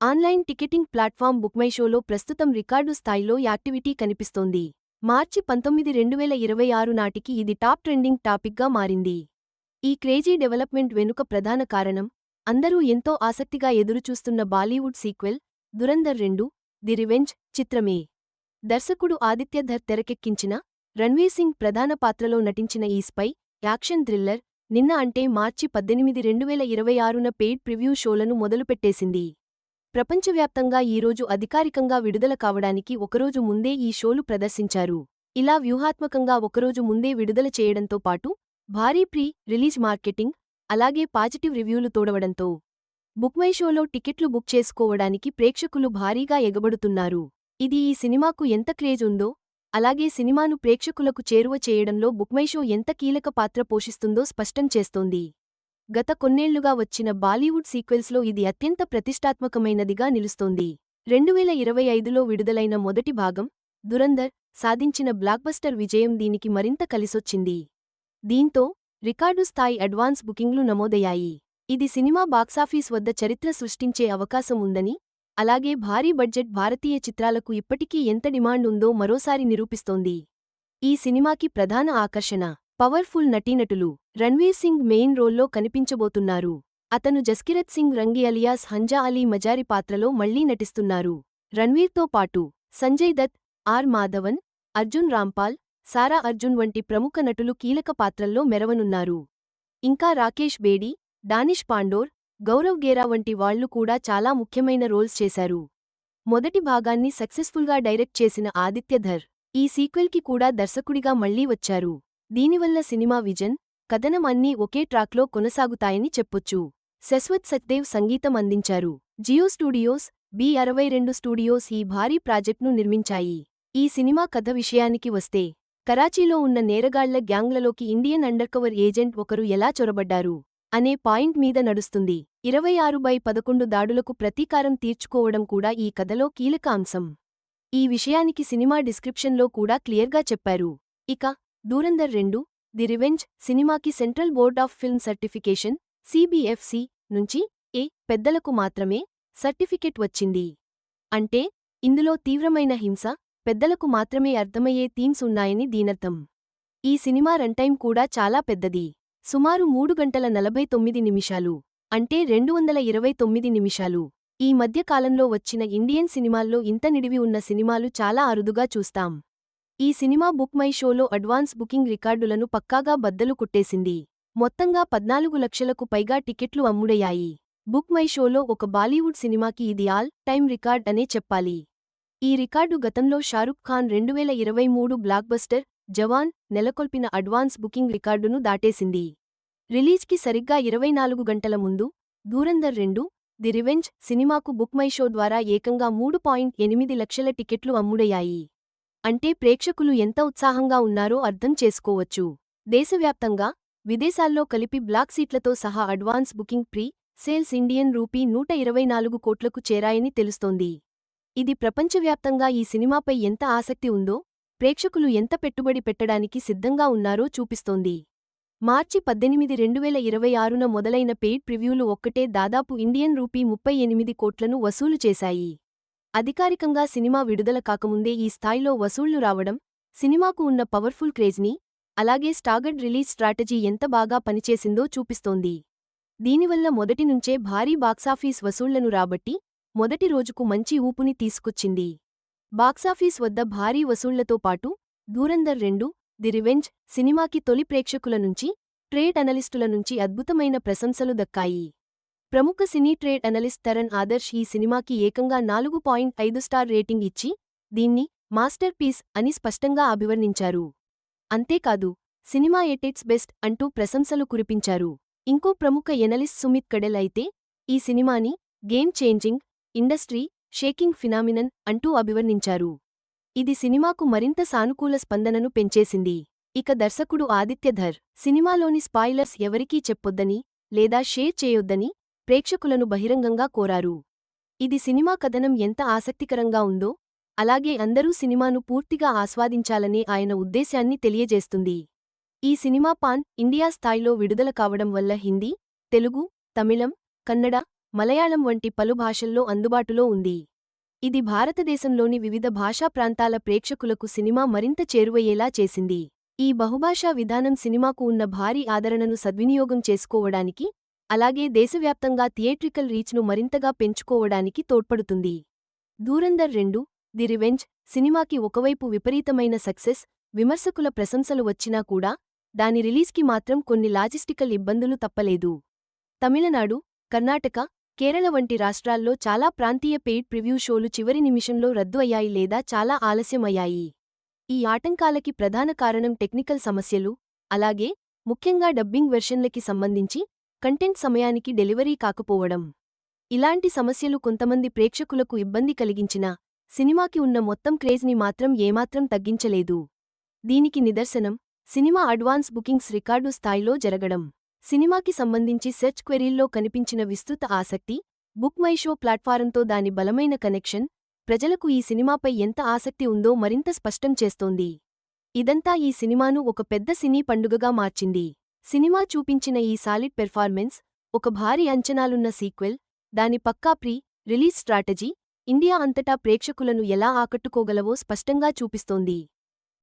Online ticketing platform బుక్మైషోలో ప్రస్తుతం record స్థాయిలో activity కనిపిస్తోంది. మార్చి 19, 2026 నాటికి ఇది టాప్ ట్రెండింగ్ టాపిక్గా మారింది. ఈ క్రేజీ డెవలప్మెంట్ వెనుక ప్రధాన కారణం అందరూ ఎంతో ఆసక్తిగా ఎదురుచూస్తున్న Bollywood sequel Dhurandhar 2 the revenge చిత్రమే. దర్శకుడు ఆదిత్య ధర్ తెరకెక్కించిన, రణ్వీర్ సింగ్ ప్రధాన పాత్రలో నటించిన ఈ స్పై యాక్షన్ థ్రిల్లర్ నిన్న అంటే మార్చి 18, 2026న పెయిడ్ ప్రివ్యూ షోలను మొదలుపెట్టేసింది. ప్రపంచవ్యాప్తంగా ఈరోజు అధికారికంగా విడుదల కావడానికి ఒకరోజు ముందే ఈ షోలు ప్రదర్శించారు. ఇలా వ్యూహాత్మకంగా ఒకరోజు ముందే విడుదల చేయడంతో పాటు భారీ ప్రీ రిలీజ్ మార్కెటింగ్, అలాగే పాజిటివ్ రివ్యూలు తోడవడంతో బుక్మైషోలో టికెట్లు బుక్ చేసుకోవడానికి ప్రేక్షకులు భారీగా ఎగబడుతున్నారు. ఇది ఈ సినిమాకు ఎంత క్రేజ్ ఉందో, అలాగే సినిమాను ప్రేక్షకులకు చేరువ చేయడంలో బుక్మైషో ఎంత కీలక పాత్ర పోషిస్తుందో స్పష్టం చేస్తోంది. గత కొన్నేళ్లుగా వచ్చిన బాలీవుడ్ సీక్వెల్స్లో ఇది అత్యంత ప్రతిష్టాత్మకమైనదిగా నిలుస్తోంది. 2025లో విడుదలైన మొదటి భాగం దురంధర్ సాధించిన బ్లాక్బస్టర్ విజయం దీనికి మరింత కలిసొచ్చింది. దీంతో రికార్డు స్థాయి అడ్వాన్స్ బుకింగ్లు నమోదయ్యాయి. ఇది సినిమా బాక్సాఫీస్ వద్ద చరిత్ర సృష్టించే అవకాశం ఉందని, అలాగే భారీ బడ్జెట్ భారతీయ చిత్రాలకు ఇప్పటికీ ఎంత డిమాండ్ ఉందో మరోసారి నిరూపిస్తోంది. ఈ సినిమాకి ప్రధాన ఆకర్షణ పవర్ఫుల్ నటీనటులు. రణ్వీర్ సింగ్ మెయిన్ రోల్లో కనిపించబోతున్నారు. అతను జస్కిరత్ సింగ్ రంగి అలియాస్ హంజా అలీ మజారి పాత్రలో మళ్లీ నటిస్తున్నారు. రణ్వీర్తో పాటు సంజయ్ దత్, ఆర్ మాధవన్, అర్జున్ రాంపాల్, సారా అర్జున్ వంటి ప్రముఖ నటులు కీలక పాత్రల్లో మెరవనున్నారు. ఇంకా రాకేష్ బేడీ, డానిష్ పాండోర్, గౌరవ్ గేరా వంటి వాళ్లు కూడా చాలా ముఖ్యమైన రోల్స్ చేశారు. మొదటి భాగాన్ని సక్సెస్ఫుల్గా డైరెక్ట్ చేసిన ఆదిత్య ధర్ ఈ సీక్వెల్కి కూడా దర్శకుడిగా మళ్లీ వచ్చారు. దీనివల్ల సినిమా విజన్, కథనం అన్నీ ఒకే ట్రాక్లో కొనసాగుతాయని చెప్పొచ్చు. శశ్వత్ సచ్దేవ్ సంగీతం అందించారు. జియో స్టూడియోస్, B62 స్టూడియోస్ ఈ భారీ ప్రాజెక్ట్ను నిర్మించాయి. ఈ సినిమా కథ విషయానికి వస్తే, కరాచీలో ఉన్న నేరగాళ్ల గ్యాంగ్లలోకి ఇండియన్ అండర్కవర్ ఏజెంట్ ఒకరు ఎలా చొరబడ్డారు అనే పాయింట్ మీద నడుస్తుంది. 26/11 దాడులకు ప్రతీకారం తీర్చుకోవడం కూడా ఈ కథలో కీలక అంశం. ఈ విషయానికి సినిమా డిస్క్రిప్షన్లో కూడా క్లియర్గా చెప్పారు. ఇక దురంధర్ 2 ది రివెంజ్ సినిమాకి central board of film certification CBFC నుంచి పెద్దలకు మాత్రమే సర్టిఫికెట్ వచ్చింది. అంటే ఇందులో తీవ్రమైన హింస, పెద్దలకు మాత్రమే అర్థమయ్యే థీమ్స్ ఉన్నాయని దీనర్థం. ఈ సినిమా రన్టైం కూడా చాలా పెద్దది. సుమారు 3 గంటల 49 నిమిషాలు. అంటే 229 నిమిషాలు. ఈ మధ్య కాలంలో వచ్చిన ఇండియన్ సినిమాల్లో ఇంత నిడివి ఉన్న సినిమాలు చాలా అరుదుగా చూస్తాం. ఈ సినిమా బుక్ మై షోలో అడ్వాన్స్ బుకింగ్ రికార్డులను పక్కాగా బద్దలు కొట్టేసింది. మొత్తంగా 14 లక్షలకు పైగా టికెట్లు అమ్ముడయ్యాయి. బుక్ మై షోలో ఒక బాలీవుడ్ సినిమాకి ఇది ఆల్ టైమ్ రికార్డ్ అనే చెప్పాలి. ఈ రికార్డు గతంలో షారుఖ్ ఖాన్ 2023 బ్లాక్బస్టర్ జవాన్ నెలకొల్పిన అడ్వాన్స్ బుకింగ్ రికార్డును దాటేసింది. రిలీజ్కి సరిగ్గా 24 గంటల ముందు దురంధర్ 2 ది రివెంజ్ సినిమాకు బుక్ మై షో ద్వారా ఏకంగా 3.8 లక్షల టికెట్లు అమ్ముడయ్యాయి. అంటే ప్రేక్షకులు ఎంత ఉత్సాహంగా ఉన్నారో అర్థం చేసుకోవచ్చు. దేశవ్యాప్తంగా, విదేశాల్లో కలిపి బ్లాక్ సీట్లతో సహా advance booking pre sales Indian rupee 124 కోట్లకు చేరాయని తెలుస్తోంది. ఇది ప్రపంచవ్యాప్తంగా ఈ సినిమాపై ఎంత ఆసక్తి ఉందో, ప్రేక్షకులు ఎంత పెట్టుబడి పెట్టడానికి సిద్ధంగా ఉన్నారో చూపిస్తోంది. మార్చి 18, 2026న మొదలైన పెయిడ్ ప్రివ్యూలు ఒక్కటే దాదాపు ఇండియన్ రూపీ 38 కోట్లను వసూలు చేశాయి. అధికారికంగా సినిమా విడుదల కాకముందే ఈ స్థాయిలో వసూళ్లు రావడం, సినిమాకు ఉన్న పవర్ఫుల్ క్రేజ్ని, అలాగే స్టాగర్డ్ రిలీజ్ స్ట్రాటజీ ఎంత బాగా పనిచేసిందో చూపిస్తోంది. దీనివల్ల మొదటి నుంచే భారీ బాక్సాఫీస్ వసూళ్లను రాబట్టి, మొదటి రోజుకు మంచి ఊపుని తీసుకొచ్చింది. బాక్సాఫీస్ వద్ద భారీ వసూళ్లతో పాటు దురంధర్ 2 ది రివెంజ్ సినిమాకి తొలి ప్రేక్షకుల నుంచి, ట్రేడ్ అనలిస్టుల నుంచి అద్భుతమైన ప్రశంసలు దక్కాయి. ప్రముఖ సినీ ట్రేడ్ అనలిస్ట్ తరణ్ ఆదర్శ్ ఈ సినిమాకి ఏకంగా 4.5 స్టార్ రేటింగ్ ఇచ్చి, దీన్ని మాస్టర్ పీస్ అని స్పష్టంగా అభివర్ణించారు. అంతేకాదు, సినిమా ఎట్ ఇట్స్ బెస్ట్ అంటూ ప్రశంసలు కురిపించారు. ఇంకో ప్రముఖ ఎనలిస్ట్ సుమిత్ కడెల్ అయితే, ఈ సినిమాని game changing, industry shaking phenomenon అంటూ అభివర్ణించారు. ఇది సినిమాకు మరింత సానుకూల స్పందనను పెంచేసింది. ఇక దర్శకుడు ఆదిత్య ధర్ సినిమాలోని స్పాయిలర్స్ ఎవరికీ చెప్పొద్దని, లేదా షేర్ చేయొద్దని ప్రేక్షకులను బహిరంగంగా కోరారు. ఇది సినిమా కథనం ఎంత ఆసక్తికరంగా ఉందో, అలాగే అందరూ సినిమాను పూర్తిగా ఆస్వాదించాలనే ఆయన ఉద్దేశాన్ని తెలియజేస్తుంది. ఈ సినిమా పాన్ ఇండియా స్థాయిలో విడుదల కావడం వల్ల హిందీ, తెలుగు, తమిళం, కన్నడ, మలయాళం వంటి పలు భాషల్లో అందుబాటులో ఉంది. ఇది భారతదేశంలోని వివిధ భాషా ప్రాంతాల ప్రేక్షకులకు సినిమా మరింత చేరువయ్యేలా చేసింది. ఈ బహుభాషా విధానం సినిమాకు ఉన్న భారీ ఆదరణను సద్వినియోగం చేసుకోవడానికి, అలాగే దేశవ్యాప్తంగా థియేట్రికల్ రీచ్ను మరింతగా పెంచుకోవడానికి తోడ్పడుతుంది. ధూరంధర్ 2, ది రివెంజ్ సినిమాకి ఒకవైపు విపరీతమైన సక్సెస్, విమర్శకుల ప్రశంసలు వచ్చినా కూడా, దాని రిలీజ్కి మాత్రం కొన్ని లాజిస్టికల్ ఇబ్బందులు తప్పలేదు. తమిళనాడు, కర్ణాటక, కేరళ వంటి రాష్ట్రాల్లో చాలా ప్రాంతీయ పెయిడ్ ప్రివ్యూ షోలు చివరి నిమిషంలో రద్దు అయ్యాయి లేదా చాలా ఆలస్యం అయ్యాయి. ఈ ఆటంకాలకి ప్రధాన కారణం టెక్నికల్ సమస్యలు, అలాగే, ముఖ్యంగా డబ్బింగ్ వెర్షన్లకి సంబంధించి, కంటెంట్ సమయానికి డెలివరీ కాకపోవడం. ఇలాంటి సమస్యలు కొంతమంది ప్రేక్షకులకు ఇబ్బంది కలిగించినా, సినిమాకి ఉన్న మొత్తం క్రేజ్ని మాత్రం ఏమాత్రం తగ్గించలేదు. దీనికి నిదర్శనం, సినిమా అడ్వాన్స్ బుకింగ్స్ రికార్డు స్థాయిలో జరగడం. సినిమాకి సంబంధించి సెర్చ్ క్వెరీల్లో కనిపించిన విస్తృత ఆసక్తి, బుక్ మై షో ప్లాట్ఫారంతో దాని బలమైన కనెక్షన్, ప్రజలకు ఈ సినిమాపై ఎంత ఆసక్తి ఉందో మరింత స్పష్టం చేస్తోంది. ఇదంతా ఈ సినిమాను ఒక పెద్ద సినీ పండుగగా మార్చింది. సినిమా చూపించిన ఈ సాలిడ్ పెర్ఫార్మెన్స్, ఒక భారీ అంచనాలున్న సీక్వెల్, దాని పక్కా రిలీజ్ స్ట్రాటజీ, ఇండియా అంతటా ప్రేక్షకులను ఎలా ఆకట్టుకోగలవో స్పష్టంగా చూపిస్తోంది.